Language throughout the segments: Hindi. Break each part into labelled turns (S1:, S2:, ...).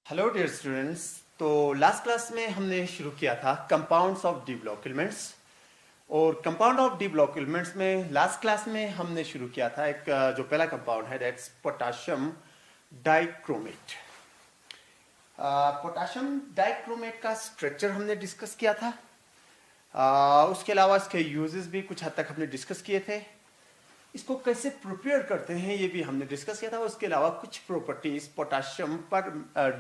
S1: Hello dear students. तो लास्ट क्लास में हमने शुरू किया था compounds of D block elements. और compound of D block elements में लास्ट क्लास में हमने शुरू किया था एक जो पहला कंपाउंड है that's potassium dichromate. Potassium dichromate का स्ट्रक्चर हमने डिस्कस किया था। उसके अलावा इसके यूजेस भी कुछ हद तक हमने डिस्कस किए थे। इसको कैसे प्रिपेयर करते हैं ये भी हमने डिस्कस किया था। उसके अलावा कुछ प्रॉपर्टीज पोटेशियम पर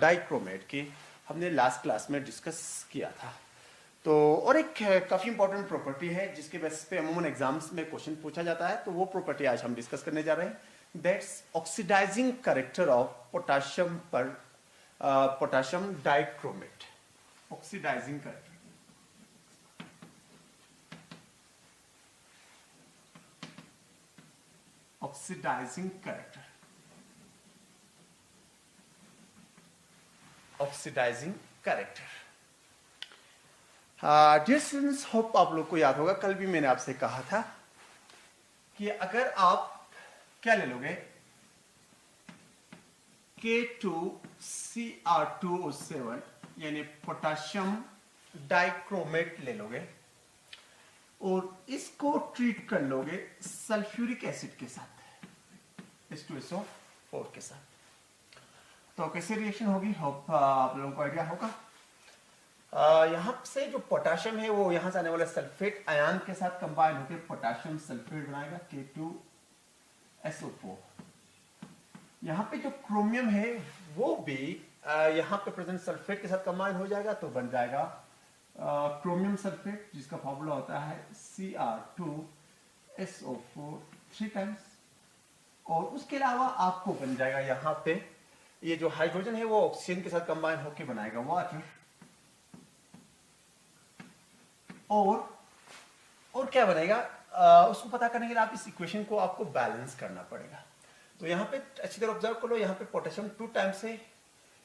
S1: डाइक्रोमेट की हमने लास्ट क्लास में डिस्कस किया था। तो और एक काफी इंपॉर्टेंट प्रॉपर्टी है जिसके बेसिस पे अमूमन एग्जाम्स में क्वेश्चन पूछा जाता है, तो वो प्रॉपर्टी आज हम डिस्कस करने जा रहे हैं। That's oxidising character of potassium पर potassium dichromate. Oxidising character, oxidising character, oxidising character. Dear students, hope आप लोग को याद होगा कल भी मैंने आपसे कहा था कि अगर आप क्या ले लोगे K2Cr2O7 यानी पोटेशियम डाइक्रोमेट ले लोगे और इसको ट्रीट कर लोगे सल्फ्यूरिक एसिड के साथ, H2SO4 के साथ, तो कैसे रिएक्शन होगी होप आप लोगों को आइडिया होगा। यहां से जो पोटेशियम है वो यहां से आने वाले सल्फेट आयन के साथ कंबाइन होकर पोटेशियम सल्फेट बनाएगा K2SO4। यहां पे जो क्रोमियम है वो भी यहां पे प्रेजेंट सल्फेट के साथ कंबाइन हो जाएगा, तो बन जाएगा क्रोमियम सल्फेट जिसका फॉर्मूला होता है Cr2SO4 3 टाइम्स। और उसके अलावा आपको बन जाएगा यहां पे ये जो हाइड्रोजन है वो ऑक्सीजन के साथ कंबाइन होकर बनाएगा वाटर। और क्या बनेगा उसको पता करने के लिए आप इस इक्वेशन को आपको बैलेंस करना पड़ेगा। तो यहाँ पे अच्छी तरह ऑब्जर्व करो, यहाँ पे पोटेशियम 2 टाइम्स है,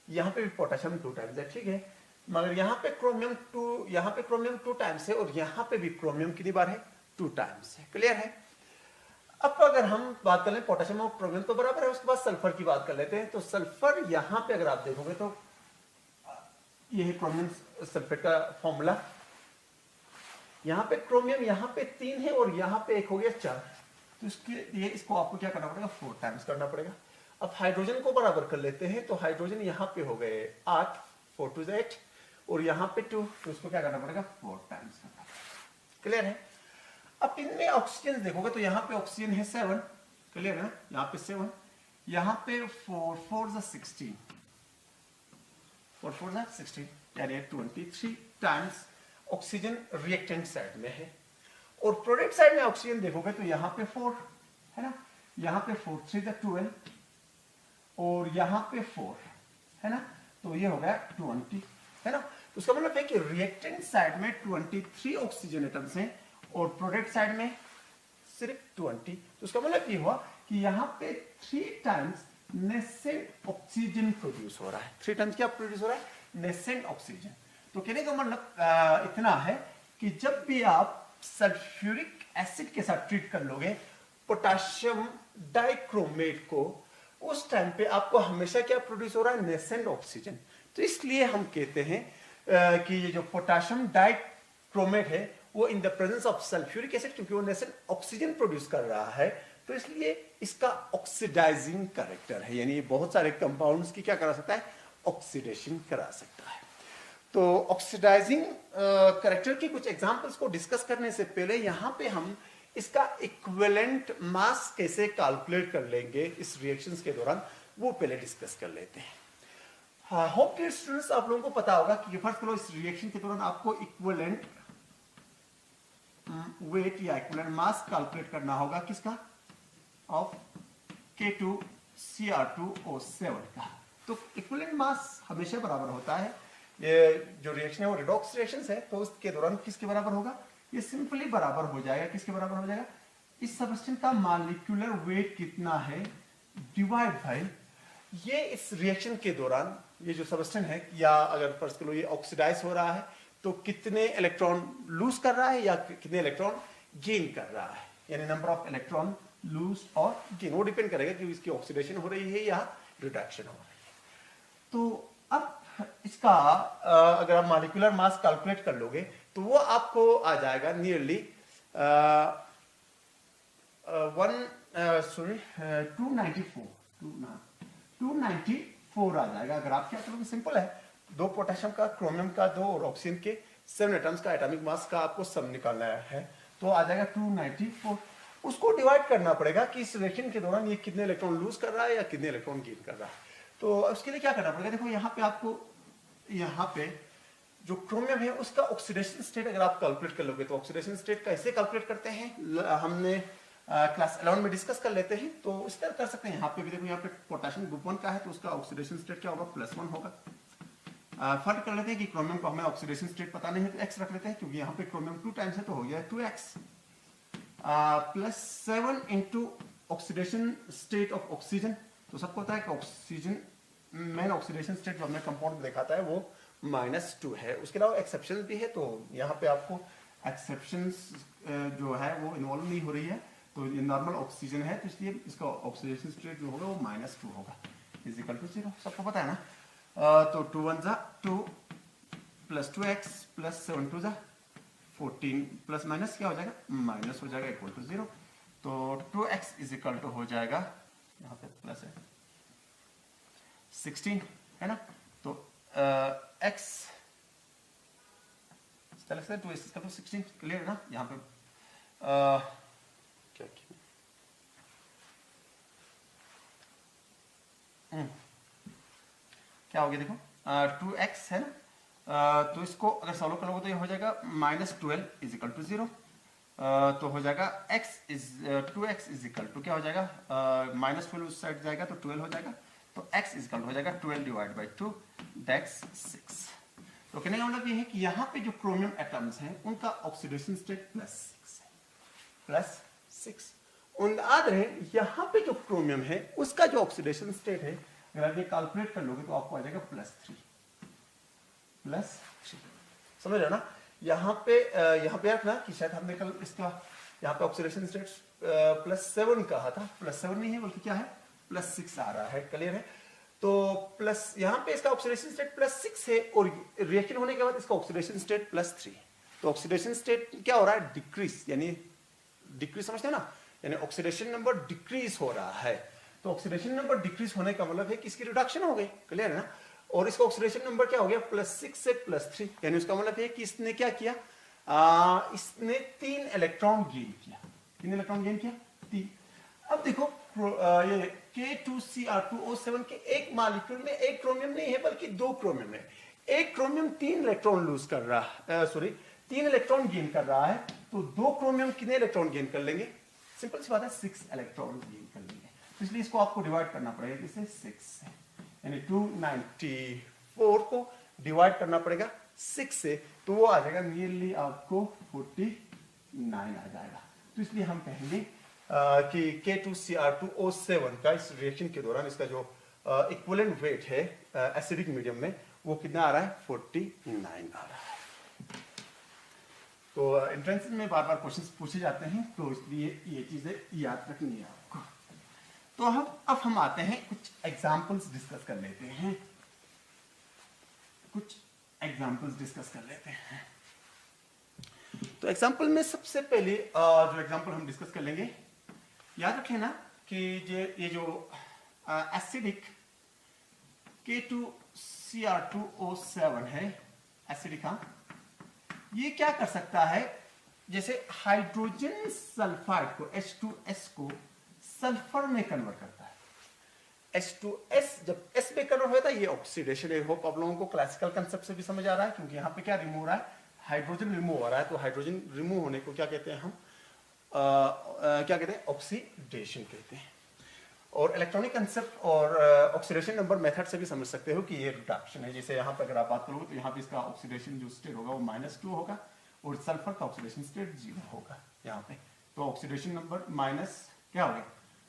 S1: यहाँ पे भी पोटेशियम 2 टाइम्स है, ठीक है। मगर यहाँ पे क्रोमियम 2 टाइम्स है और यहाँ पे भी क्रोमियम कितनी बार है 2 टाइम्स है। क्लियर है। अब अगर हम बात कर लें पोटेशियम और क्रोमियम तो बराबर है, उसके बाद सल्फर की बात कर लेते हैं। तो सल्फर यहाँ पे अगर आप देखोगे तो यही क्रोमियम सल्फेट का फॉर्मूला, यहाँ पे क्रोमियम यहाँ पे 3 है और यहाँ पे 1 हो गया 4, तो इसके लिए इसको आपको क्या करना पड़ेगा 4 टाइम्स करना पड़ेगा। अब हाइड्रोजन को बराबर कर लेते हैं, तो हाइड्रोजन यहाँ पे हो गए 8, 4 2 8 और यहाँ पे 2, तो इसको क्या करना पड़ेगा 4 टाइम्स करना पड़ेगा। क्लियर है। अब इनमें ऑक्सीजन देखोगे तो यहाँ पे ऑक्सीजन है 7, क्लियर है ना, यहाँ पे 7, यहाँ पे 4 4 16, 4 4 16 यानी 23 टाइम्स ऑक्सीजन रिएक्टेंट साइड में है। और प्रोडक्ट साइड में ऑक्सीजन देखोगे तो यहाँ पे 4 है ना, यहाँ पे 4 3 12 और यहाँ पे 4 है ना, तो ये हो गया 20 है ना। तो उसका मतलब है कि रिएक्टेंट साइड में 23 ऑक्सीजन एटम्स हैं और प्रोडक्ट साइड में सिर्फ 20। तो उसका मतलब ये हुआ कि यहाँ पे 3 टाइम्स नेसेंट ऑक्सीजन प्रोड्यूस हो रहा है। 3 टाइम्स क्या प्रोड्यूस हो रहा है, नेसेंट ऑक्सीजन। तो कहने का मतलब इतना है कि जब भी आप सल्फ्यूरिक एसिड के साथ ट्रीट कर लोगे पोटेशियम डाइक्रोमेट को, उस टाइम पे आपको हमेशा क्या प्रोड्यूस हो रहा है, नेसेंट ऑक्सीजन। तो इसलिए हम कहते हैं कि ये जो पोटेशियम डाइक्रोमेट है वो in the presence of sulphuric acid, क्योंकि वो नेसेंट ऑक्सीजन प्रोड्यूस कर रहा है, तो इसलिए इसका ऑक्सीडाइजिंग कैरेक्टर है, यानी बहुत सारे कंपाउंड्स की क्या करा सकता है, ऑक्सीडेशन करा सकता है। तो ऑक्सीडाइजिंग कैरेक्टर की कुछ एग्जांपल्स को डिस्कस करने से पहले यहाँ पे हम इसका इक्विवेलेंट मास कैसे कैलकुलेट कर लेंगे इस रिएक्शंस के दौरान, वो पहले डिस्कस कर लेते हैं। होप डियर स्टूडेंट्स, आप लोगों को पता होगा कि फर्स्ट करो इस रिएक्शन के दौरान आपको इक्विवेलेंट वेट या इक्विवेलेंट मास कैलकुलेट करना होगा किसका, ऑफ K2Cr2O7 का। तो इक्विवेलेंट मास हमेशा बराबर होता है, ये जो रिएक्शन है वो रिडॉक्स रिएक्शन है, तो उसके दौरान किसके बराबर होगा, ये सिंपली बराबर हो जाएगा, किसके बराबर हो जाएगा, इस सब्सटेंस का मॉलिक्यूलर वेट कितना है डिवाइड बाय ये इस रिएक्शन के दौरान ये जो सब्सटेंस है, या अगर फर्स्ट करो ये ऑक्सीडाइज हो रहा है तो कितने इलेक्ट्रॉन लूज कर रहा है या कितने इलेक्ट्रॉन गेन कर रहा है, यानी नंबर ऑफ इलेक्ट्रॉन लूज और गेन, वो डिपेंड करेगा कि इसकी ऑक्सीडेशन हो रही है या रिडक्शन हो रही है। तो अब इसका अगर आप मॉलिक्यूलर मास कैलकुलेट कर लोगे तो वो आपको आ जाएगा नियरली 294 आ जाएगा। अगर आप क्या करोगे, सिंपल है, दो पोटेशियम का, क्रोमियम का, दो और ऑक्सीजन के 7 एटम्स का एटॉमिक मास का आपको सम निकालना है, तो आ जाएगा 294। उसको डिवाइड करना पड़ेगा कि इस रिएक्शन के दौरान ये कितने इलेक्ट्रॉन लूज कर रहा है या कितने इलेक्ट्रॉन गेन कर रहा है। तो उसके लिए क्या करना पड़ेगा, देखो यहाँ पे आपको, यहाँ पे जो क्रोमियम है उसका ऑक्सीडेशन स्टेट अगर आप कैलकुलेट कर लोगे तो ऑक्सीडेशन स्टेट कैसे कैलकुलेट करते हैं, हमने क्लास 11 में डिस्कस कर लेते हैं, तो इस तरह कर सकते हैं। यहाँ पे भी देखो, यहाँ पे पोटेशियम ग्रुप 1 का है तो उसका ऑक्सीडेशन स्टेट क्या होगा, +1 होगा। फर्क कर लेते हैं कि क्रोमियम को हमें ऑक्सीडेशन स्टेट पता नहीं है तो x रख लेते हैं, क्योंकि यहाँ पे क्रोमियम 2 टाइम्स है तो हो गया 2x +7 into oxidation state of oxygen. तो सबको पता है कि ऑक्सीजन मेन ऑक्सीडेशन स्टेट जो हमने कंपाउंड में दिखाता है वो -2 है। उसके अलावा एक्सेप्शन भी है, तो यहाँ पे आपको एक्सेप्शन जो है वो इन्वॉल्व नहीं हो रही है, तो ये नॉर्मल ऑक्सीजन है तो इसलिए इसका ऑक्सीडेशन स्टेट जो होगा वो -2 होगा, इजिकल टू 0। सबको पता है ना। तो 2 1 जा 2 + 2x + 7 2 जा 14 प्लस माइनस क्या हो जाएगा, माइनस हो जाएगा, इक्वल टू 0। तो 2x इजिकल टू हो जाएगा, यहाँ पे प्लस है 16 है ना। तो x 16 क्लियर है ना। यहाँ पे क्या किया, क्या हो गया देखो, 2x है ना। तो इसको अगर सॉल्व करोगे तो ये हो जाएगा -12 इजिकल टू 0। तो हो जाएगा x 2x इजिकल टू क्या हो जाएगा, -12 उस साइड जाएगा तो 12 हो जाएगा, तो x इजिकल हो जाएगा 12 डिवाइड बाई 2 दैट्स 6। तो कहने का मतलब ये है कि यहाँ पे जो क्रोमियम एटम्स हैं उनका ऑक्सीडेशन स्टेट +6 है, +6। ऑन द अदर हैंड यहाँ पे जो क्रोमियम है उसका जो ऑक्सीडेशन स्टेट है अगर आप ये कैलकुलेट कर लोगे तो आपको आ जाएगा +3 समझ रहे हो ना। यहाँ पे रखना कि शायद हमने कल इसका यहाँ पे ऑक्सीडेशन स्टेट +7 कहा था, +7 नहीं है बल्कि क्या है, +6 आ रहा है, क्लियर है। तो प्लस यहाँ पे इसका ऑक्सीडेशन स्टेट +6 है और रिएक्शन होने के बाद इसका ऑक्सीडेशन स्टेट +3। तो ऑक्सीडेशन स्टेट क्या हो रहा है, डिक्रीज, यानी डिक्रीज समझते हैं ना, यानी ऑक्सीडेशन नंबर डिक्रीज हो रहा है। तो ऑक्सीडेशन नंबर डिक्रीज होने का मतलब है कि इसकी रिडक्शन हो गई, क्लियर है ना। और इसका ऑक्सीडेशन नंबर क्या हो गया, +6 से +3, यानी उसका मतलब है कि इसने क्या किया, इसने 3 इलेक्ट्रॉन गेन किया। 3 इलेक्ट्रॉन गेन किया, 3। अब देखो ये K2Cr2O7 के एक मॉलिक्यूल में एक क्रोमियम नहीं है बल्कि 2 क्रोमियम है। एक क्रोमियम 3 इलेक्ट्रॉन लूज कर रहा है, 3 इलेक्ट्रॉन गेन कर रहा है, तो 2 क्रोमियम कितने इलेक्ट्रॉन गेन कर लेंगे, सिंपल सी बात है 6 इलेक्ट्रॉन गेन कर लेंगे। तो इसलिए इसको आपको डिवाइड करना पड़ेगा किससे, 6 से, यानी 294 को डिवाइड करना पड़ेगा 6 से, तो वो आ जाएगा नियरली आपको 49 आ जाएगा। तो इसलिए हम कहेंगे कि K2Cr2O7 का इस रिएक्शन के दौरान इसका जो इक्विवेलेंट वेट है एसिडिक मीडियम में वो कितना आ रहा है, 49 आ रहा है। तो एंट्रेंस में बार बार क्वेश्चंस पूछे जाते हैं, तो इसलिए ये चीजें याद रखनी है आपको। तो अब हम आते हैं कुछ एग्जाम्पल्स डिस्कस कर लेते हैं, तो एग्जाम्पल में सबसे पहले जो एग्जाम्पल हम डिस्कस कर लेंगे, याद रखें ना कि ये जो एसिडिक K2Cr2O7 है, एसिडिक, ये क्या कर सकता है, जैसे हाइड्रोजन सल्फाइड को H2S को सल्फर में कन्वर्ट करता है। H2S जब S में कन्वर्ट होता है, ये ऑक्सीडेशन है। होप आप लोगों को क्लासिकल कंसेप्ट से भी समझ आ रहा है, क्योंकि यहाँ पे क्या रिमूव हो रहा है, हाइड्रोजन रिमूव हो रहा है। तो हाइड्रोजन रिमूव होने को क्या कहते हैं हम, क्या कहते हैं, ऑक्सीडेशन कहते हैं। और इलेक्ट्रॉनिक कंसेप्ट और ऑक्सीडेशन नंबर मेथड से भी समझ सकते हो कि ये रिडक्शन है। जैसे यहाँ पर अगर आप बात करोगे तो यहाँ पे इसका ऑक्सीडेशन जो स्टेट होगा वो -2 होगा और सल्फर का ऑक्सीडेशन स्टेट 0 होगा यहाँ पे। तो ऑक्सीडेशन नंबर माइनस क्या हो गया,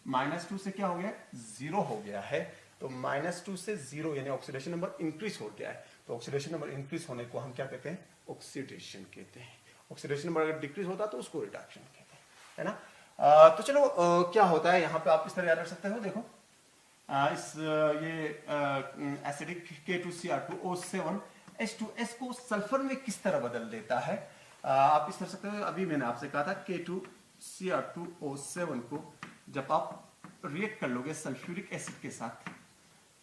S1: -2 से क्या हो गया, 0 हो गया है। तो -2 से 0 यानी ऑक्सीडेशन नंबर इंक्रीज हो गया है। तो ऑक्सीडेशन नंबर इंक्रीज होने को हम क्या कहते हैं, ऑक्सीडेशन कहते हैं। ऑक्सीडेशन नंबर अगर डिक्रीज होता तो उसको रिडक्शन कहते हैं, है ना। तो चलो क्या होता है यहाँ पे आप इस तरह याद रख सकते हो। देखो ये एसिडिक K2Cr2O7 H2S को सल्फर में किस तरह बदल देता है। आप इस तरह सकते हो, अभी मैंने आपसे कहा था K2Cr2O7 को जब आप रिएक्ट कर लोगे सल्फ्यूरिक एसिड के साथ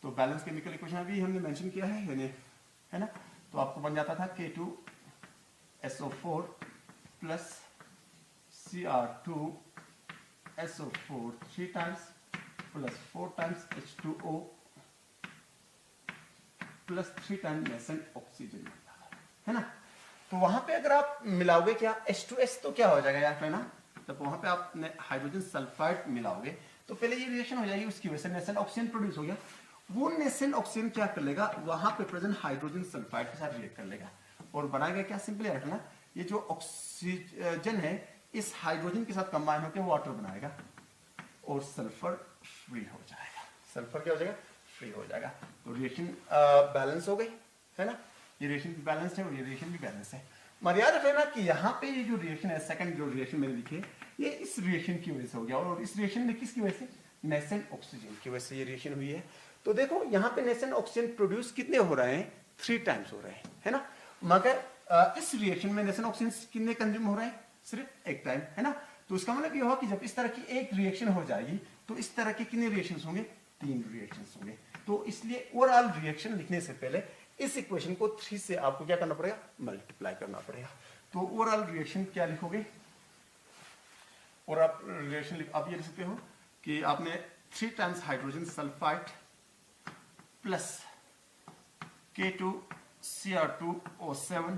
S1: तो बैलेंस केमिकल इक्वेशन अभी हमने मेंशन किया है यानी, है ना, तो आपको बन जाता था K2SO4 plus Cr2SO4 3 times plus 4 times H2O plus 3 times nascent oxygen, है ना। तो वहां पे अगर आप मिलाओगे क्या H2S तो क्या हो जाएगा यार, है ना, तब वहां पे आप हाइड्रोजन सल्फाइड मिलाओगे तो पहले ये रिएक्शन हो जाएगी, उसकी वजह से नेसेंट ऑक्सीजन प्रोड्यूस हो गया। वो नेसेंट ऑक्सीजन क्या कर लेगा, वहां पे प्रेजेंट हाइड्रोजन सल्फाइड के साथ रिएक्ट कर लेगा और बनाएगा क्या, सिंपल है रखना, ये जो ऑक्सीजन है इस हाइड्रोजन के साथ कंबाइन होकर वाटर बनाएगा और सल्फर फ्री हो जाएगा। सल्फर क्या हो जाएगा, फ्री हो जाएगा। तो रिएक्शन बैलेंस हो गई, है ना, ये रिएक्शन भी बैलेंस है और ये रिएक्शन भी बैलेंस है। मगर याद रखना कि यहाँ पे ये जो रिएक्शन है, सेकंड जो रिएक्शन मैंने लिखी है, ये इस रिएक्शन की वजह से हो गया और इस रिएक्शन में किसकी वजह से, नेसेंट ऑक्सीजन की वजह से ये रिएक्शन हुई है। तो देखो यहाँ पे नेसेंट ऑक्सीजन प्रोड्यूस कितने हो रहे हैं, 3 टाइम्स हो रहे हैं, है ना, मगर इस रिएक्शन में नेसेंट ऑक्सीजन कितने कंज्यूम हो रहे हैं, सिर्फ 1 टाइम, है ना। तो इसका मतलब ये हुआ कि जब इस तरह की एक रिएक्शन हो जाएगी तो इस तरह के कितने रिएक्शंस होंगे, 3 रिएक्शंस होंगे। तो इसलिए ओवरऑल रिएक्शन लिखने से पहले इस इक्वेशन को 3 से आपको क्या करना पड़ेगा, मल्टीप्लाई करना पड़ेगा। तो ओवरऑल रिएक्शन क्या लिखोगे, और आप रिएक्शन आप ये लिख सकते हो कि आपने 3 times hydrogen sulphide plus K2Cr2O7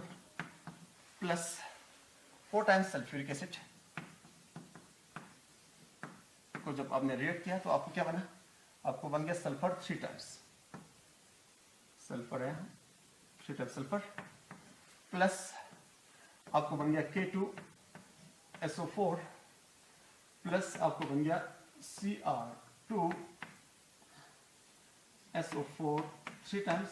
S1: plus 4 times sulphuric acid को जब आपने रिएक्ट किया तो आपको क्या बना, आपको बन गया सल्फर 3 टाइम्स, सल्फर है 3 टाइम्स सल्फर प्लस आपको बन गया K2SO4 प्लस आपको बन गया Cr2SO4 3 times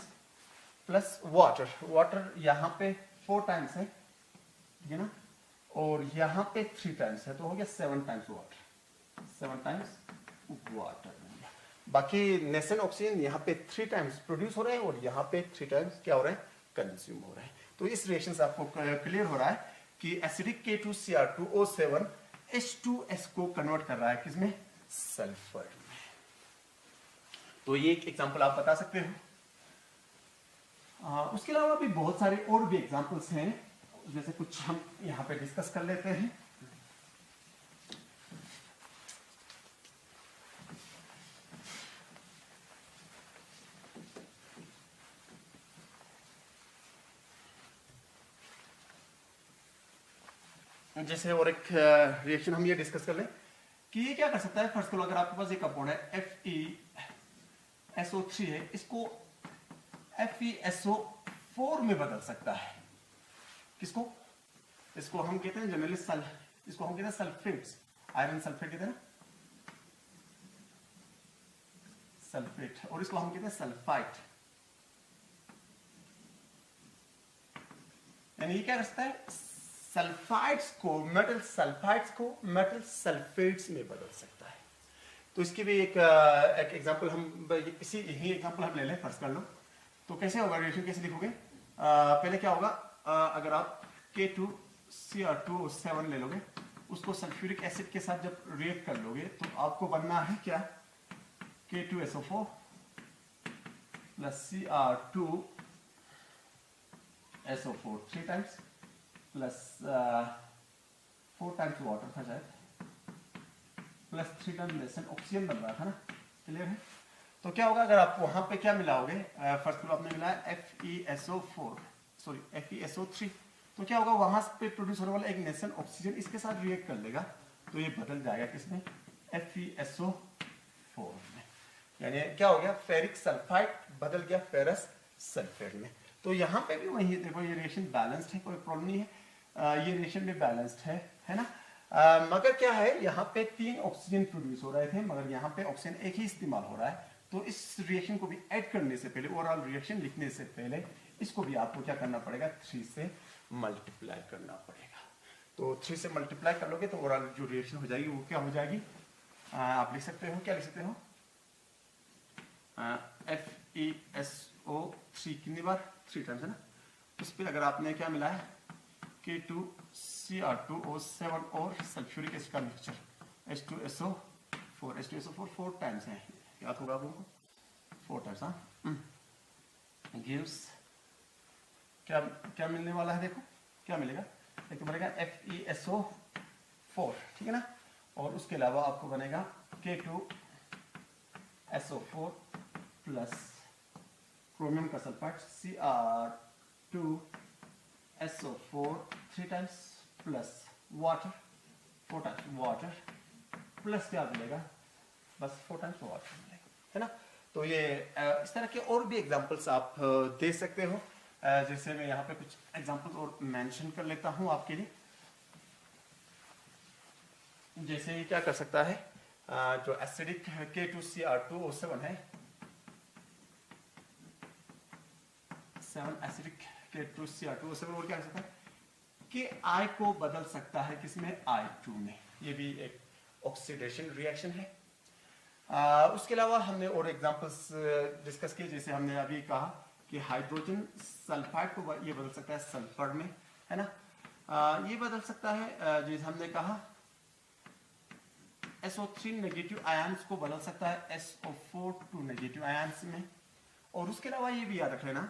S1: plus water, water यहाँ पे 4 टाइम्स है, ठीक है ना, और यहाँ पे 3 टाइम्स है, तो हो गया 7 टाइम्स वाटर, 7 टाइम्स वाटर। बाकी नेसेंट ऑक्सीजन यहाँ पे 3 टाइम्स प्रोड्यूस हो रहे हैं और यहाँ पे 3 टाइम्स क्या हो रहे हैं, कंज्यूम हो रहे हैं। तो इस रिएक्शन से आपको क्लियर हो रहा है कि एसिडिक K2Cr2O7 H2S को कन्वर्ट कर रहा है किसमें, सल्फर में। तो ये एक एग्जांपल आप बता सकते हो। उसके अलावा भी बहुत सारे और भी एग्जांपल्स हैं, जैसे कुछ हम यहाँ पे डिस्कस कर लेते हैं। जैसे और एक रिएक्शन हम ये डिस्कस कर लें कि ये क्या कर सकता है। फर्स्ट ऑफ ऑल अगर आपके पास एक कंपाउंड है FeSO3 है, इसको FeSO4 में बदल सकता है। किसको, इसको हम कहते हैं जनरली इसको हम कहते हैं सल्फेट्स, आयरन सल्फेट कहते हैं ना, सल्फेट, और इसको हम कहते हैं सल्फाइट। यानी ये क्या कर सकता है, सल्फाइड्स को मेटल सल्फेट्स में बदल सकता है। तो इसकी भी एक एग्जांपल हम इसी यही एग्जांपल हम ले लें, फर्स्ट कर लो। तो कैसे होगा रिएक्शन, कैसे लिखोगे, पहले क्या होगा, अगर आप K2Cr2O7 ले लोगे, उसको सल्फ्यूरिक एसिड के साथ जब रिएक्ट कर लोगे तो आपको बनना है क्या, K2SO4 plus Cr2SO4 3 times plus 4 times water था शायद, प्लस 3 टाइम्स नेसेंट ऑक्सीजन बन रहा था ना, क्लियर है। तो क्या होगा अगर आप वहां पे क्या मिलाओगे, फर्स्ट में आपने मिलाया FeSO3, तो क्या होगा, वहां पे प्रोड्यूस होने वाला एक नेसेंट ऑक्सीजन इसके साथ रिएक्ट कर लेगा तो ये बदल जाएगा किसमें, FeSO4 में। यानी क्या हो गया, फेरिक सल्फाइड बदल गया फेरस सल्फेट में। तो यहाँ पे भी वही देखो, ये रिएक्शन बैलेंस्ड है, कोई प्रॉब्लम नहीं है, ये रिएक्शन भी बैलेंस्ड है ना। मगर क्या है, यहाँ पे 3 ऑक्सीजन प्रोड्यूस हो रहे थे, मगर यहाँ पे ऑक्सीजन एक ही इस्तेमाल हो रहा है। तो इस रिएक्शन को भी ऐड करने से पहले, ओवरऑल रिएक्शन लिखने से पहले, इसको भी आपको क्या करना पड़ेगा, 3 से मल्टीप्लाई करना पड़ेगा। तो 3 से मल्टीप्लाई कर लोगे तो ओवरऑल जो रिएक्शन हो जाएगी वो क्या हो जाएगी, आप लिख सकते हो, क्या लिख सकते हो, FeSO3 कितनी बार 3 टाइम्स है ना। उस पर अगर आपने क्या मिला है K2Cr2O7 और सल्फ्यूरिक एसिड का मिक्सचर H2SO4 4 टाइम्स है, याद होगा आप लोगों को 4 टाइम्स। हाँ गिव्स क्या क्या मिलने वाला है, देखो क्या मिलेगा, एक तो बनेगा FeSO4 ठीक है ना, और उसके अलावा आपको बनेगा K2SO4 प्लस क्रोमियम का sulphide Cr2SO4 3 times plus water 4 times water plus क्या मिलेगा, बस 4 टाइम्स वाटर मिलेगा है ना। तो ये इस तरह के और भी एग्जांपल्स आप दे सकते हो। जैसे मैं यहाँ पे कुछ एग्जांपल्स और मेंशन कर लेता हूँ आपके लिए। जैसे ये क्या कर सकता है, जो एसिडिक K2Cr2O7 है, 7 एसिडिक K2Cr2O7 और क्या कर सकता है कि I को बदल सकता है किसमें I2 में, ये भी एक ऑक्सीडेशन रिएक्शन है। उसके अलावा हमने और एग्जांपल्स डिस्कस किए, जैसे हमने अभी कहा कि हाइड्रोजन सल्फाइड को ये बदल सकता है सल्फर में है ना। ये बदल सकता है, जैसे हमने कहा SO3 नेगेटिव आयंस को बदल सकता है SO4 टू नेगेटिव आयंस में। और उसके अलावा ये भी याद रख लेना,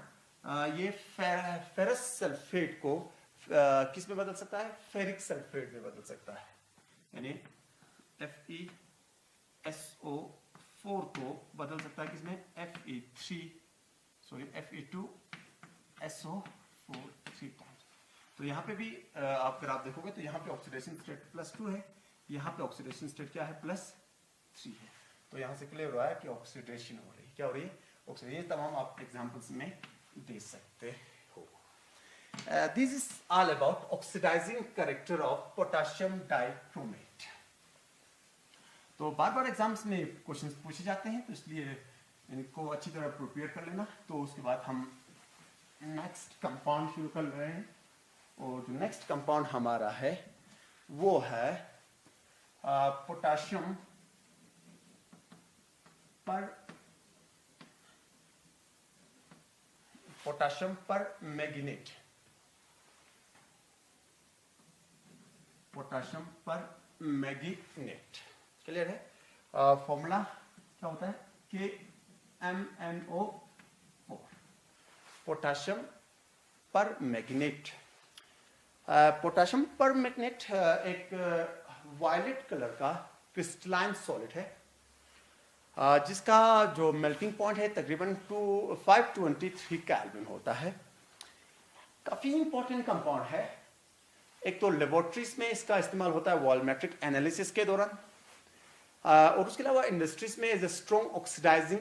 S1: ये फेरस सल्फेट को किस में बदल सकता है, फेरिक सल्फेट में बदल सकता है, यानी FeSO4 को बदल सकता है किसमें Fe2SO4 3 टाइम्स। तो यहाँ पे भी अगर आप देखोगे तो यहाँ पे ऑक्सीडेशन स्टेट +2 है, यहाँ पे ऑक्सीडेशन स्टेट क्या है +3 है। तो यहाँ से क्लियर हुआ है कि ऑक्सीडेशन हो रही है, क्या हो रही है ऑक्सीडेशन। ये तमाम आप एग्जांपल्स में दे सकते हो। This is all about oxidising character of potassium dichromate. तो बार बार एग्जाम्स में क्वेश्चंस पूछे जाते हैं, तो इसलिए इनको अच्छी तरह प्रिपेयर कर लेना। तो उसके बाद हम नेक्स्ट कंपाउंड शुरू कर रहे हैं, और जो नेक्स्ट कंपाउंड हमारा है वो है पोटेशियम पर मैग्नेट। पोटेशियम पर मैग्नेट क्लियर है। फॉर्मूला क्या होता है KMnO4 पोटेशियम पर मैग्नेट। पोटेशियम पर मैग्नेट एक वायलेट कलर का क्रिस्टलाइन सॉलिड है, जिसका जो मेल्टिंग पॉइंट है तकरीबन 523 केल्विन होता है। काफी इंपॉर्टेंट कंपाउंड है। एक तो लेबोरेटरीज में इसका इस्तेमाल होता है वॉल्यूमेट्रिक एनालिसिस के दौरान, और उसके अलावा इंडस्ट्रीज में as a strong oxidising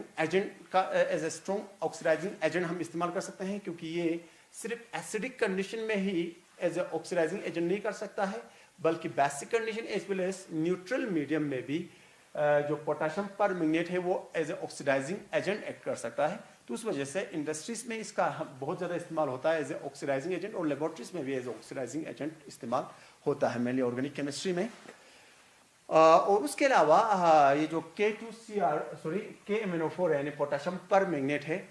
S1: agent हम इस्तेमाल कर सकते हैं, क्योंकि ये सिर्फ एसिडिक कंडीशन में ही एज ए ऑक्सीडाइजिंग एजेंट नहीं कर सकता है, बल्कि basic condition as well as neutral medium में भी जो पोटेशियम पर मैग्नेट है वो as a oxidising agent act कर सकता है। तो उस वजह से इंडस्ट्रीज में इसका बहुत ज़्यादा इस्तेमाल होता है एज ए ऑक्सीडाइजिंग एजेंट, और लेबोरेटरीज में भी एज ए ऑक्सीडाइजिंग एजेंट इस्तेमाल होता है मेनली ऑर्गेनिक केमिस्ट्री में। और उसके अलावा ये जो KMnO4 है यानी पोटेशियम पर मैग्नेट है,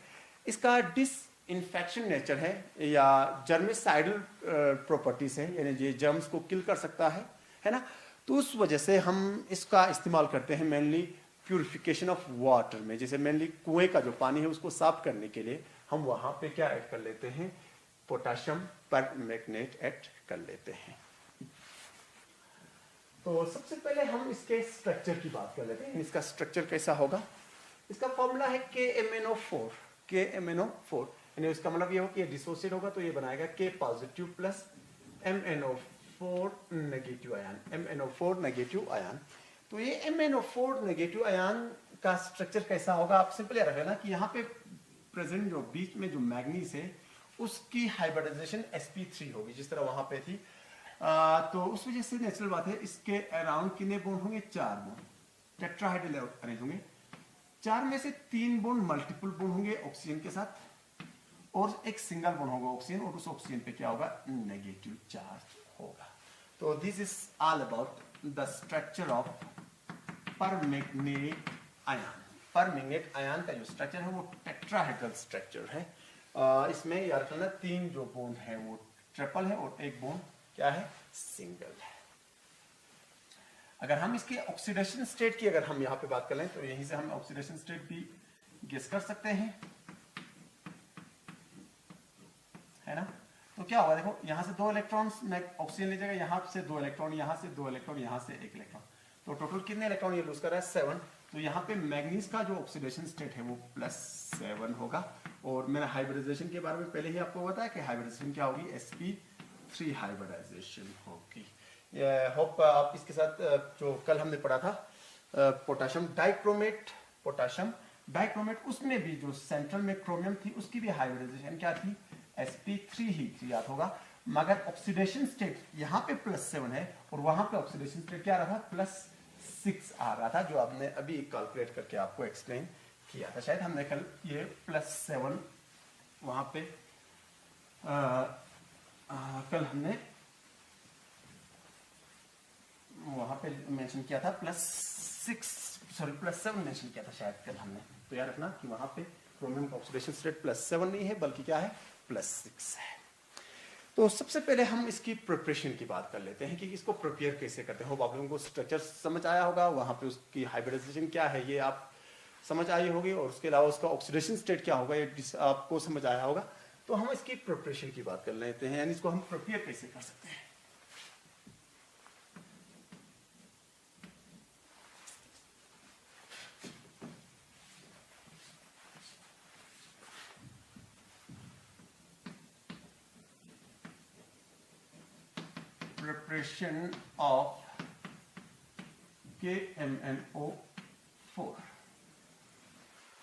S1: इसका डिसइंफेक्शन नेचर है या जर्मिसाइडल प्रॉपर्टीज है, यानी ये जर्म्स को किल कर सकता है ना। तो उस वजह से हम इसका इस्तेमाल करते हैं मेनली प्यूरिफिकेशन ऑफ वाटर में। जैसे मेनली कुएं का जो पानी है उसको साफ करने के लिए हम वहां पे क्या ऐड कर लेते हैं, पोटेशियम पर मैग्नेट ऐड कर लेते हैं। तो सबसे पहले हम इसके स्ट्रक्चर की बात कर लेते हैं, इसका स्ट्रक्चर कैसा होगा। इसका फॉर्मूला है KMnO4 यानी इसका मतलब ये हो कि ये डिसोसिएट होगा तो ये बनाएगा K positive plus MnO4 negative ion. तो ये MnO4 नेगेटिव आयन का स्ट्रक्चर कैसा होगा, आप सिंपल याद रखना कि यहाँ पे प्रेजेंट जो बीच में जो मैग्नीज है उसकी हाइब्रिडाइजेशन sp3 होगी जिस तरह वहां पे थी। तो उस वजह से नेचुरल बात है इसके अराउंड कितने बॉन्ड होंगे, 4 बॉन्ड टेट्राहाइड्रल अरेंज होंगे। 4 में से 3 बॉन्ड मल्टीपल बॉन्ड होंगे ऑक्सीजन के साथ, और एक सिंगल बॉन्ड होगा ऑक्सीजन, और उस ऑक्सीजन पे क्या होगा नेगेटिव चार्ज होगा। तो this is all about the structure of परमैग्नेट ion. पर मैग्नेट आयन का जो स्ट्रक्चर है वो टेट्राहेड्रल स्ट्रक्चर है। इसमें याद रखना 3 जो बॉन्ड है वो ट्रिपल है और एक बॉन्ड क्या है, सिंगल है। अगर हम इसके ऑक्सीडेशन स्टेट की अगर हम यहाँ पे बात कर लें तो यहीं से हम ऑक्सीडेशन स्टेट भी गेस कर सकते हैं, है ना। तो क्या होगा, देखो यहां से 2 इलेक्ट्रॉन्स में ऑक्सीजन ले जाएगा, यहां से 2 इलेक्ट्रॉन, यहां से 2 इलेक्ट्रॉन, यहां से 1 इलेक्ट्रॉन, तो टोटल कितने इलेक्ट्रॉन ये लूज कर रहा है, 7। तो यहाँ पे मैग्नीज का जो ऑक्सीडेशन स्टेट है वो +7 होगा। और मैंने हाइब्रिडाइजेशन के बारे में पहले ही आपको बताया कि हाइब्रिडाइजेशन क्या होगी, sp3 हाइब्रिडाइजेशन होगी। होप आप इसके साथ जो कल हमने पढ़ा था पोटेशियम डाइक्रोमेट, उसमें भी जो सेंट्रल में क्रोमियम थी उसकी भी हाइब्रिडाइजेशन क्या थी, sp3 ही थी, याद होगा। मगर ऑक्सीडेशन स्टेट यहाँ पे +7 है और वहां पे ऑक्सीडेशन स्टेट क्या रहा था, +6 आ रहा था, जो आपने अभी कैलकुलेट करके आपको एक्सप्लेन किया था। शायद हमने कल ये +7 वहां पे कल हमने वहां पे मेंशन किया था, +7 मेंशन किया था शायद कल हमने। तो याद रखना कि वहां पे क्रोमियम का ऑक्सीडेशन स्टेट +7 नहीं है बल्कि क्या है, +6 है। तो सबसे पहले हम इसकी प्रिपरेशन की बात कर लेते हैं कि इसको प्रिपेयर कैसे करते हैं। आप लोगों को स्ट्रक्चर समझ आया होगा, वहां पे उसकी हाइब्रिडाइजेशन क्या है ये आप समझ आई होगी, और उसके अलावा उसका ऑक्सीडेशन स्टेट क्या होगा ये आपको समझ आया होगा। तो हम इसकी प्रिपरेशन की बात कर लेते हैं, यानी इसको हम प्रिपेयर कैसे कर सकते हैं। Preparation of KMnO4,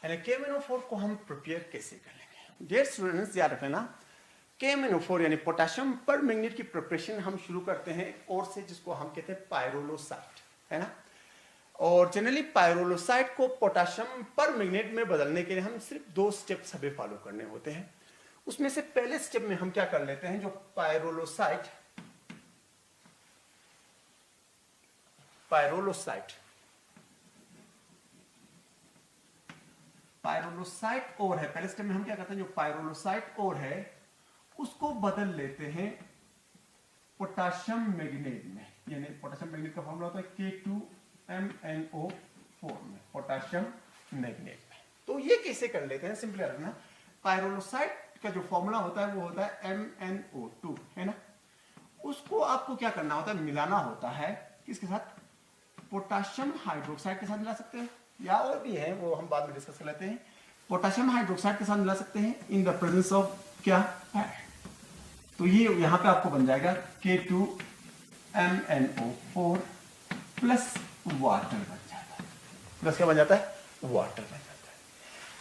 S1: यानी KMnO4 को हम प्रिपेयर कैसे कर लेंगे। डियर स्टूडेंट्स याद रखना, KMnO4 यानी पोटेशियम पर मैग्नेट की प्रिपरेशन हम शुरू करते हैं और से, जिसको हम कहते हैं पायरोलोसाइट, है ना। और जनरली पायरोलोसाइट को पोटेशियम पर मैग्नेट में बदलने के लिए हम सिर्फ 2 स्टेप्स हमें फॉलो करने होते हैं। उसमें से पहले स्टेप में हम क्या कर लेते हैं, जो पायरोलोसाइट और है, पहले स्टेप में हम क्या करते हैं, जो पायरोलोसाइट और है उसको बदल लेते हैं पोटेशियम मैग्नेट में। यानी पोटेशियम मैग्नेट का फॉर्मूला होता है K2MnO4 में, पोटेशियम मैग्नेट में। तो ये कैसे कर लेते हैं, सिंपली रखना, पायरोलोसाइट का जो फॉर्मूला होता है वो होता है MnO2, है ना। उसको आपको क्या करना होता है, मिलाना होता है किसके साथ, पोटेशियम हाइड्रोक्साइड के साथ मिला सकते हैं, या और भी है वो हम बाद में डिस्कस कर लेते हैं। पोटेशियम हाइड्रोक्साइड के साथ मिला सकते हैं इन द प्रेजेंस ऑफ क्या है, तो ये यहां पे आपको बन जाएगा K2MnO4 प्लस वाटर बन जाता है, प्लस क्या बन जाता है, वाटर बन जाता है।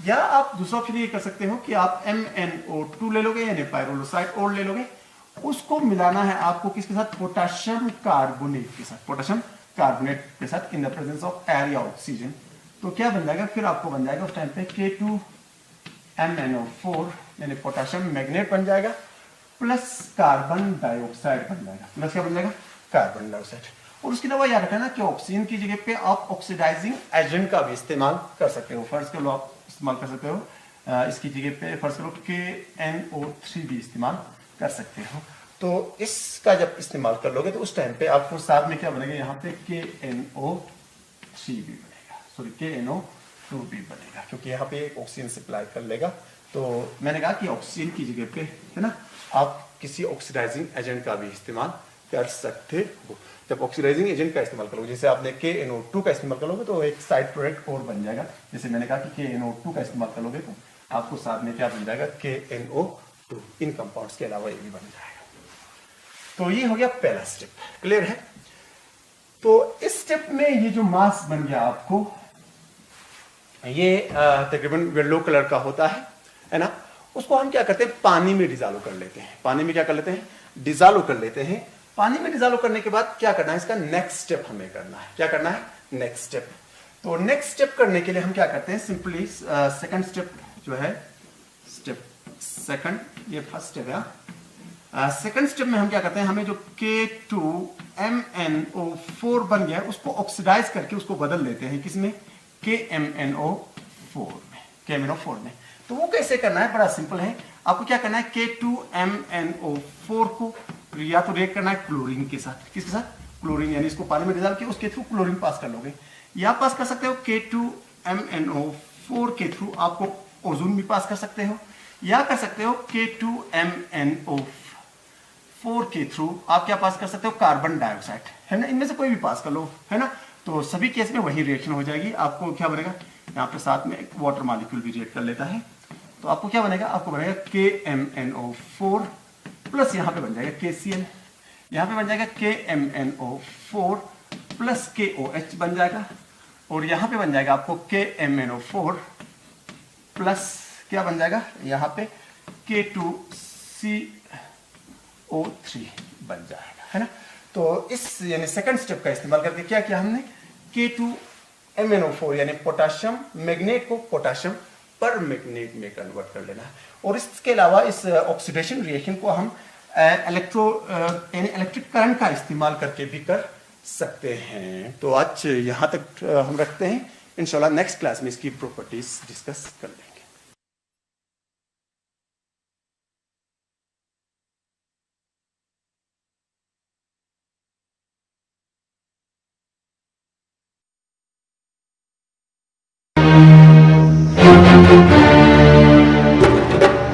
S1: या आप दूसरा ऑप्शन ये कर सकते हो कि आप MnO2 ले लोगे, यानी पायरोलोसाइट और ले लोगे, उसको मिलाना है आपको किसके साथ, पोटेशियम कार्बोनेट के साथ, पोटेशियम कार्बोनेट के साथ in the presence of air या ऑक्सीजन। तो क्या बन जाएगा, फिर आपको बन जाएगा उस टाइम पे K2MnO4 यानी पोटेशियम मैग्नेट बन जाएगा प्लस कार्बन डाइऑक्साइड बन जाएगा, प्लस क्या बन जाएगा, कार्बन डाइऑक्साइड। और उसके अलावा याद रखना कि ऑक्सीजन की जगह पे आप ऑक्सीडाइजिंग एजेंट का भी इस्तेमाल कर सकते हो। फर्स्ट करो आप इस्तेमाल कर सकते हो, इसकी जगह पे फर्स्ट करो KNO3 भी इस्तेमाल कर सकते हो। तो इसका जब इस्तेमाल कर लोगे तो उस टाइम पे आपको साथ में क्या बनेगा, यहाँ पे KNO3 भी बनेगा, सॉरी KNO2 भी बनेगा, क्योंकि यहाँ पे एक ऑक्सीजन सप्लाई कर लेगा। तो मैंने कहा कि ऑक्सीजन की जगह पे, है ना, आप किसी ऑक्सीडाइजिंग एजेंट का भी इस्तेमाल कर सकते हो। जब ऑक्सीडाइजिंग एजेंट का इस्तेमाल करोगे, जैसे आपने KNO2 का इस्तेमाल करोगे तो एक साइड प्रोडक्ट और बन जाएगा। जैसे मैंने कहा कि KNO2 का इस्तेमाल करोगे तो आपको साथ में क्या बन जाएगा, KNO2। इन कंपाउंड्स के अलावा ये भी बन जाएगा। तो ये हो गया पहला स्टेप, क्लियर है। तो इस स्टेप में ये जो मास बन गया आपको, ये तकरीबन येलो कलर का होता है ना। उसको हम क्या करते हैं, पानी में डिजॉल्व कर लेते हैं। पानी में क्या कर लेते हैं, डिजॉल्व कर लेते हैं। पानी में डिजॉल्व करने के बाद क्या करना है, इसका नेक्स्ट स्टेप हमें करना है। क्या करना है, नेक्स्ट स्टेप। तो नेक्स्ट स्टेप करने के लिए हम क्या करते हैं, सिंपली सेकंड स्टेप जो है, स्टेप सेकंड, ये फर्स्ट स्टेप है। सेकंड स्टेप में हम क्या करते हैं, हमें जो K2MnO4 बन गया है उसको ऑक्सीडाइज करके उसको बदल देते हैं किसमें, KMnO4 में, KMnO4 में। तो वो कैसे करना है, बड़ा सिंपल है। आपको क्या करना है, K2MnO4 को या तो रिएक्ट करना है क्लोरीन के साथ। किसके साथ? क्लोरीन, यानी इसको पानी में डिजॉल्व किया, उसके थ्रू क्लोरीन पास कर लोगे। या पास कर सकते हो K2MnO4 के थ्रू आपको ओजोन भी पास कर सकते हो, या कर सकते हो K2MnO4 के थ्रू आप क्या पास कर सकते हो, कार्बन डाइऑक्साइड, है ना। इनमें से कोई भी पास कर लो, है ना। तो सभी केस में वही रिएक्शन हो जाएगी। आपको क्या बनेगा, यहाँ पे साथ में एक वाटर मॉलिक्यूल भी रिएक्ट कर लेता है, तो आपको क्या बनेगा, आपको बनेगा KMnO4 प्लस यहाँ पे बन जाएगा KCl, यहाँ पे बन जाएगा KMnO4 प्लस KOH बन जाएगा, और यहाँ पे बन जाएगा आपको KMnO4 प्लस क्या बन जाएगा, यहाँ पे K2CO3 बन जाएगा, है ना। तो इस यानी सेकंड स्टेप का इस्तेमाल करके क्या किया हमने, K2MnO4 यानी पोटाशियम मैग्नेट को पोटाशियम पर मैग्नेट में कन्वर्ट कर लेना है। और इसके अलावा इस ऑक्सीडेशन रिएक्शन को हम इलेक्ट्रिक करंट का इस्तेमाल करके भी कर सकते हैं। तो आज यहाँ तक हम रखते हैं, इंशाल्लाह नेक्स्ट क्लास में इसकी प्रॉपर्टीज डिस्कस कर लेंगे।